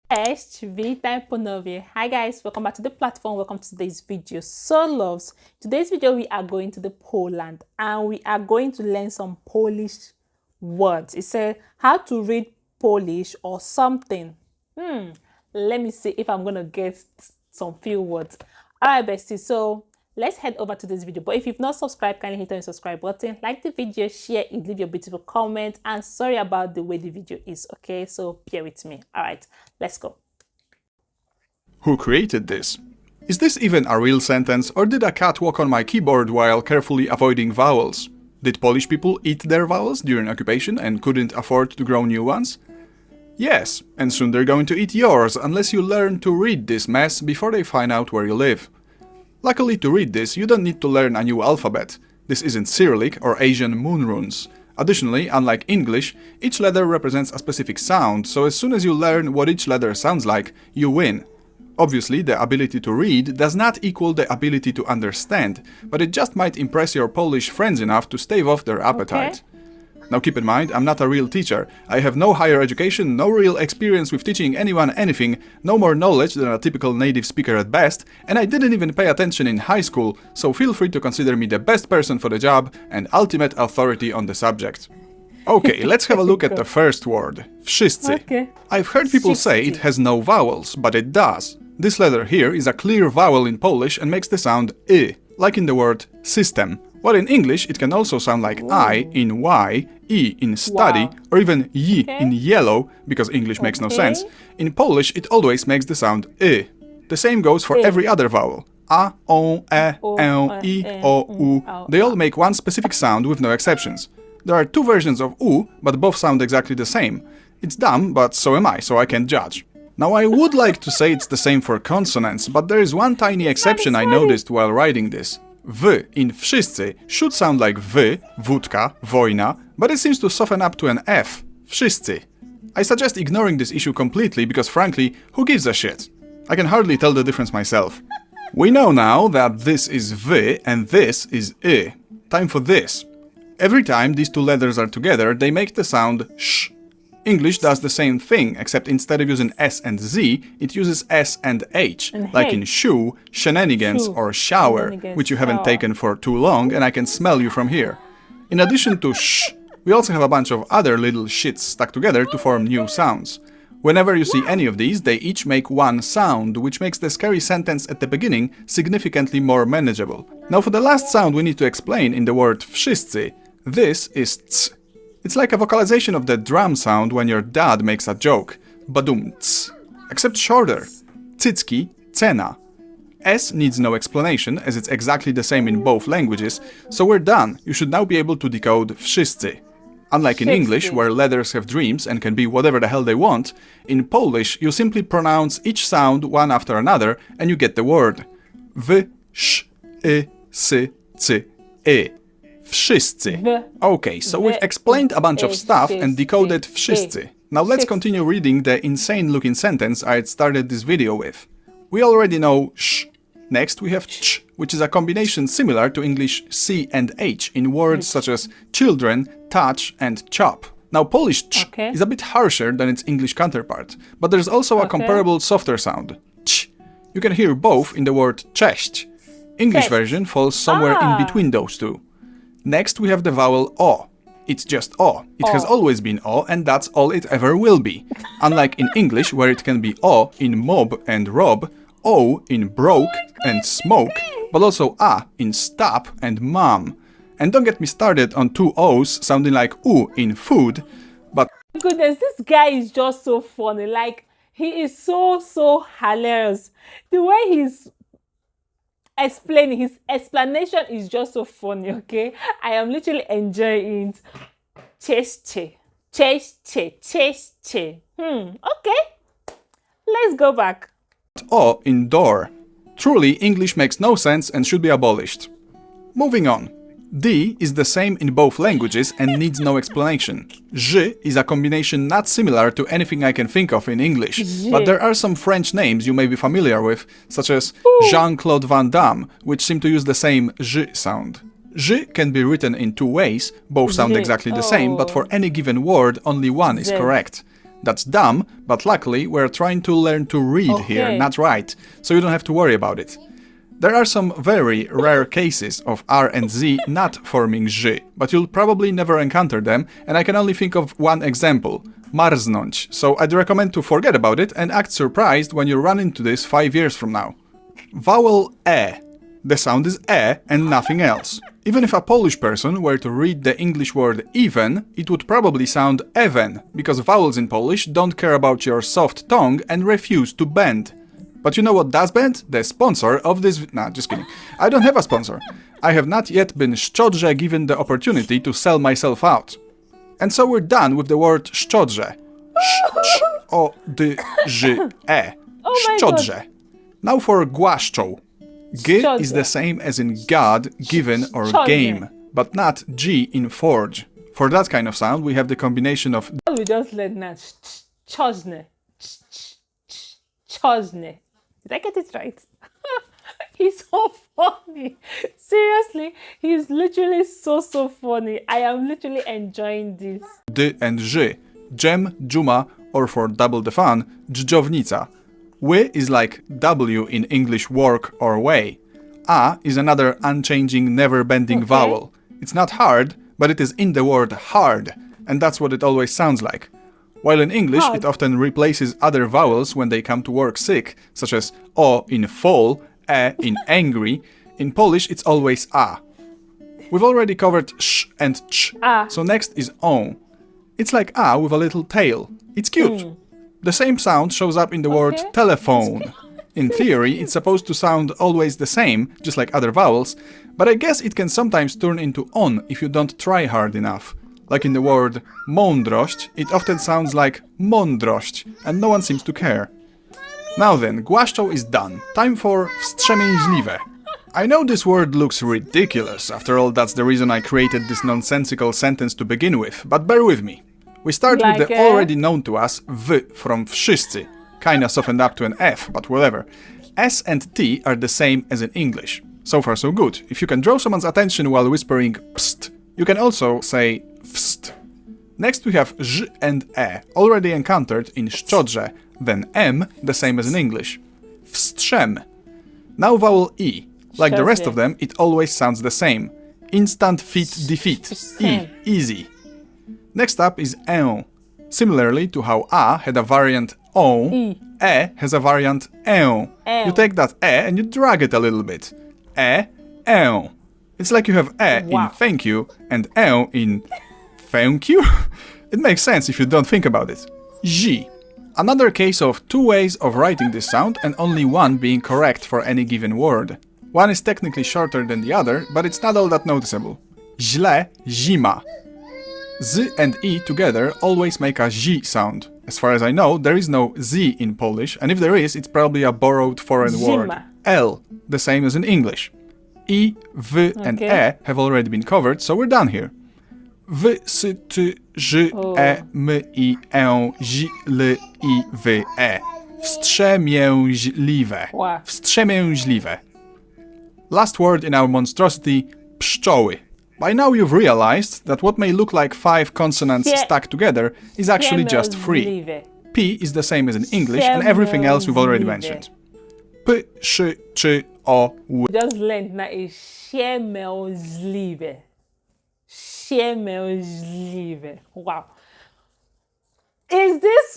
Cześć, witam ponownie. Hi guys, welcome back to the platform. Welcome to today's video. So loves, today's video we are going to the Poland and we are going to learn some Polish words. It said how to read Polish or something. Let me see if I'm gonna get some few words. All right, bestie. So let's head over to this video. But if you've not subscribed, kindly hit on the subscribe button, like the video, share it, leave your beautiful comment, and sorry about the way the video is, okay? So bear with me. All right, let's go. Who created this? Is this even a real sentence, or did a cat walk on my keyboard while carefully avoiding vowels? Did Polish people eat their vowels during occupation and couldn't afford to grow new ones? Yes, and soon they're going to eat yours unless you learn to read this mess before they find out where you live. Luckily, to read this, you don't need to learn a new alphabet. This isn't Cyrillic or Asian moon runes. Additionally, unlike English, each letter represents a specific sound, so as soon as you learn what each letter sounds like, you win. Obviously, the ability to read does not equal the ability to understand, but it just might impress your Polish friends enough to stave off their appetite. Now keep in mind, I'm not a real teacher. I have no higher education, no real experience with teaching anyone anything, no more knowledge than a typical native speaker at best, and I didn't even pay attention in high school, so feel free to consider me the best person for the job and ultimate authority on the subject. Okay, let's have a look at the first word, wszyscy. Okay. I've heard people say it has no vowels, but it does. This letter here is a clear vowel in Polish and makes the sound I, like in the word system. While in English, it can also sound like I in Y, E in study, or even Y in yellow, because English makes no sense. In Polish, it always makes the sound I. The same goes for every other vowel. A, O, E, I, O, U. They all make one specific sound with no exceptions. There are two versions of U, but both sound exactly the same. It's dumb, but so am I, so I can't judge. Now I would like to say it's the same for consonants, but there is one tiny exception I noticed while writing this. W in wszyscy should sound like wy, wódka, wojna, but it seems to soften up to an F, wszyscy. I suggest ignoring this issue completely because frankly, who gives a shit? I can hardly tell the difference myself. We know now that this is wy and this is I. Time for this. Every time these two letters are together, they make the sound sh. English does the same thing, except instead of using S and Z, it uses S and H, like in shoe, shenanigans, or shower, which you haven't taken for too long, and I can smell you from here. In addition to sh, we also have a bunch of other little shits stuck together to form new sounds. Whenever you see any of these, they each make one sound, which makes the scary sentence at the beginning significantly more manageable. Now for the last sound we need to explain in the word wszyscy. This is ts. It's like a vocalization of the drum sound when your dad makes a joke. Badum-ts. Except shorter. Cycki, cena. S needs no explanation, as it's exactly the same in both languages, so we're done. You should now be able to decode wszyscy. Unlike in English, where letters have dreams and can be whatever the hell they want, in Polish you simply pronounce each sound one after another and you get the word. W, sz, I, sy, cy, I. Wszyscy. Okay, so we've explained a bunch of stuff and decoded wszyscy. Now let's continue reading the insane-looking sentence I had started this video with. We already know sh. Next we have ch, which is a combination similar to English C and H in words such as children, touch, and chop. Now Polish ch is a bit harsher than its English counterpart, but there's also a comparable softer sound, ch. You can hear both in the word cześć. English version falls somewhere in between those two. Next we have the vowel O. It's just O. It has always been O, and that's all it ever will be. Unlike in English, where it can be O in mob and rob, O in broke and smoke, but also A in stop and mom. And don't get me started on two O's sounding like U in food, but Goodness, this guy is just so funny. Like, he is so hilarious. The way he's explaining, his explanation is just so funny, okay? I am literally enjoying it. Cześć, okay. Let's go back. O in door. Truly, English makes no sense and should be abolished. Moving on. D is the same in both languages and needs no explanation. J is a combination not similar to anything I can think of in English, but there are some French names you may be familiar with, such as Jean-Claude Van Damme, which seem to use the same J sound. J can be written in two ways, both sound exactly the same, but for any given word, only one is correct. That's dumb, but luckily we're trying to learn to read here, not write, so you don't have to worry about it. There are some very rare cases of R and Z not forming ż, but you'll probably never encounter them, and I can only think of one example. Marznąć, so I'd recommend to forget about it and act surprised when you run into this 5 years from now. Vowel E. The sound is E and nothing else. Even if a Polish person were to read the English word even, it would probably sound even, because vowels in Polish don't care about your soft tongue and refuse to bend. But you know what does bend? The sponsor of this... Nah, just kidding. I don't have a sponsor. I have not yet been szczodrze given the opportunity to sell myself out. And so we're done with the word szczodrze. Szczodrze. Szczodrze. Now for głaszczą. G is the same as in God, given, or game, but not G in forge. For that kind of sound, we have the combination of... We just learned that. Czodne. Czodne. Did I get it right? He's so funny. Seriously, he's literally so funny. I am literally enjoying this. D and Ż. Dżem, dżuma, or for double the fun, dżdżownica. W is like W in English work or way. A is another unchanging, never-bending vowel. It's not hard, but it is in the word hard, and that's what it always sounds like. While in English, it often replaces other vowels when they come to work sick, such as O in fall, E in angry. In Polish, it's always A. We've already covered sh and ch, so next is O. It's like A with a little tail. It's cute. The same sound shows up in the word telephone. In theory, it's supposed to sound always the same, just like other vowels, but I guess it can sometimes turn into on if you don't try hard enough. Like in the word mądrość, it often sounds like mądrość, and no one seems to care. Now then, głaszczą is done. Time for wstrzemięźliwe. I know this word looks ridiculous, after all that's the reason I created this nonsensical sentence to begin with, but bear with me. We start with the already known to us w from wszyscy, kinda softened up to an F, but whatever. S and T are the same as in English. So far so good. If you can draw someone's attention while whispering pst, you can also say wst. Next we have ż and e, already encountered in szczodrze, then m, the same as in English. Wstrzem. Now vowel e. Like the rest of them, it always sounds the same. Instant fit defeat. E, easy. Next up is ę. Similarly to how a had a variant o, e has a variant ę. You take that e and you drag it a little bit. E, ę. It's like you have e in thank you and ę in thank you? It makes sense if you don't think about it. Ż. Another case of two ways of writing this sound and only one being correct for any given word. One is technically shorter than the other, but it's not all that noticeable. Źle, zima. Z and E together always make a ż sound. As far as I know, there is no z in Polish, and if there is, it's probably a borrowed foreign word. L, the same as in English. E, v, and e have already been covered, so we're done here. W, s, t, ż, e, m, i, ę, ź, l, i, w, e. Wstrzemięźliwe. Wstrzemięźliwe. Last word in our monstrosity, pszczoły. By now you've realized that what may look like 5 consonants stuck together is actually just 3. P is the same as in English and everything else we've already mentioned. P, sz, č, o, w. Just learned now is wstrzemięźliwe. Wstrzemięźliwe. Wow. Does this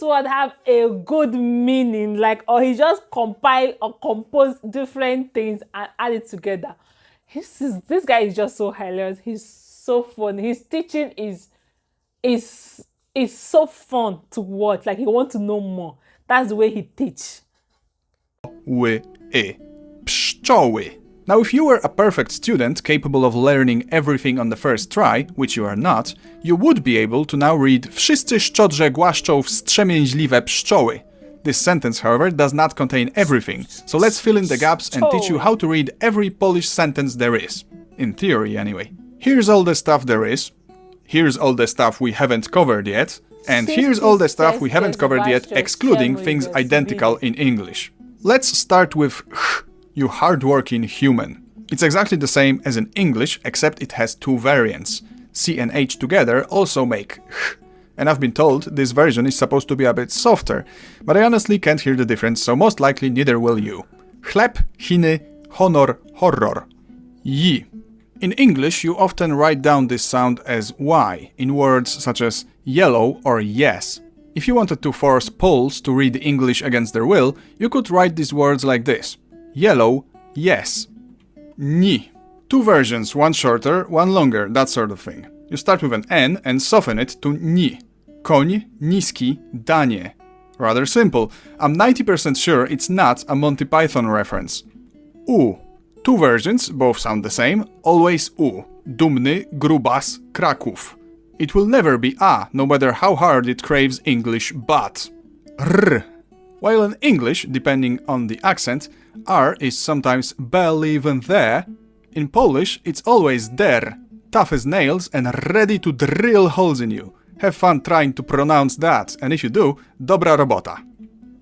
word have a good meaning? Like, or he just compile or compose different things and add it together? This guy is just so hilarious. He's so funny. His teaching is so fun to watch. Like, you want to know more. That's the way he teach. W, I. Pszczoły. Now, if you were a perfect student capable of learning everything on the first try, which you are not, you would be able to now read Wszyscy szczodrze głaszczą wstrzemięźliwe pszczoły. This sentence, however, does not contain everything, so let's fill in the gaps and teach you how to read every Polish sentence there is. In theory, anyway. Here's all the stuff there is. Here's all the stuff we haven't covered yet. And here's all the stuff we haven't covered yet, excluding things identical in English. Let's start with ch, you hardworking human. It's exactly the same as in English, except it has 2 variants. C and H together also make ch. and I've been told this version is supposed to be a bit softer, but I honestly can't hear the difference, so most likely neither will you. Chleb, chiny, honor, horror. Yi. In English, you often write down this sound as Y in words such as yellow or yes. If you wanted to force Poles to read English against their will, you could write these words like this. Yellow, yes. Ni. Two versions, one shorter, one longer, that sort of thing. You start with an N and soften it to ni. Koń, niski, danie. Rather simple. I'm 90% sure it's not a Monty Python reference. U. Two versions, both sound the same, always U. Dumny, grubas, Kraków. It will never be A, no matter how hard it craves English but. R. While in English, depending on the accent, R is sometimes barely even there, in Polish it's always der, tough as nails and ready to drill holes in you. Have fun trying to pronounce that, and if you do, dobra robota.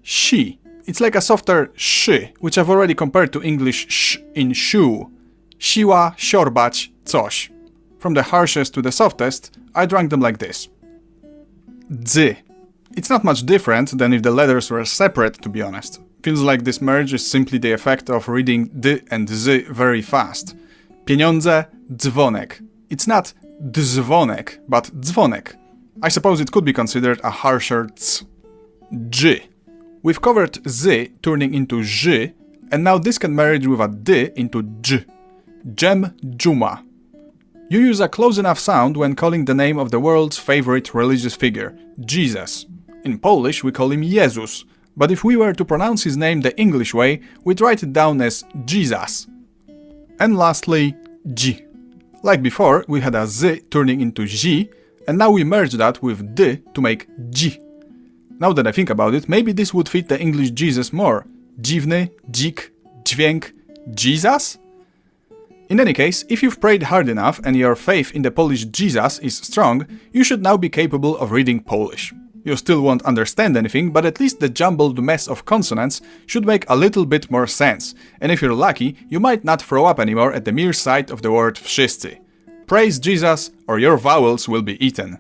Si. It's like a softer sh, which I've already compared to English sh in shoe. Siła, siorbać, coś. From the harshest to the softest, I'd rank them like this. Dzy. It's not much different than if the letters were separate, to be honest. Feels like this merge is simply the effect of reading d and z very fast. Pieniądze, dzwonek. It's not dzwonek, but dzwonek. I suppose it could be considered a harsher ts. Dż. We've covered z turning into ż, and now this can merge with a d into dż. Dżem, dżuma. You use a close enough sound when calling the name of the world's favorite religious figure, Jesus. In Polish we call him Jezus, but if we were to pronounce his name the English way, we'd write it down as Jesus. And lastly, dzi. Like before, we had a z turning into zi, and now we merge that with d to make dzi. Now that I think about it, maybe this would fit the English Jesus more. Dziwny, dzik, dźwięk, Jesus? In any case, if you've prayed hard enough and your faith in the Polish Jesus is strong, you should now be capable of reading Polish. You still won't understand anything, but at least the jumbled mess of consonants should make a little bit more sense, and if you're lucky, you might not throw up anymore at the mere sight of the word wszyscy. Praise Jesus, or your vowels will be eaten.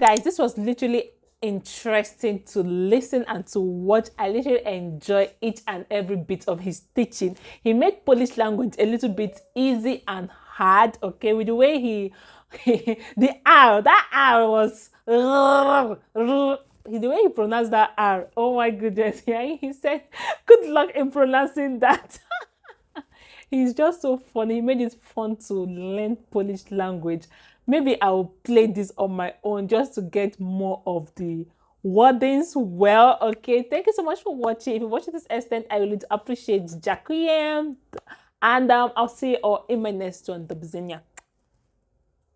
Guys, this was literally interesting to listen and to watch. I literally enjoy each and every bit of his teaching. He made Polish language a little bit easy and hard, okay, with the way the R, that R was the way he pronounced that R. Oh my goodness. Yeah, he said good luck in pronouncing that. He's just so funny. He made it fun to learn Polish language. Maybe I will play this on my own just to get more of the wordings well. Okay, thank you so much for watching. If you watch to this extent, I really appreciate Jacqueline. And I'll see you all in my next one.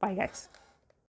Bye guys.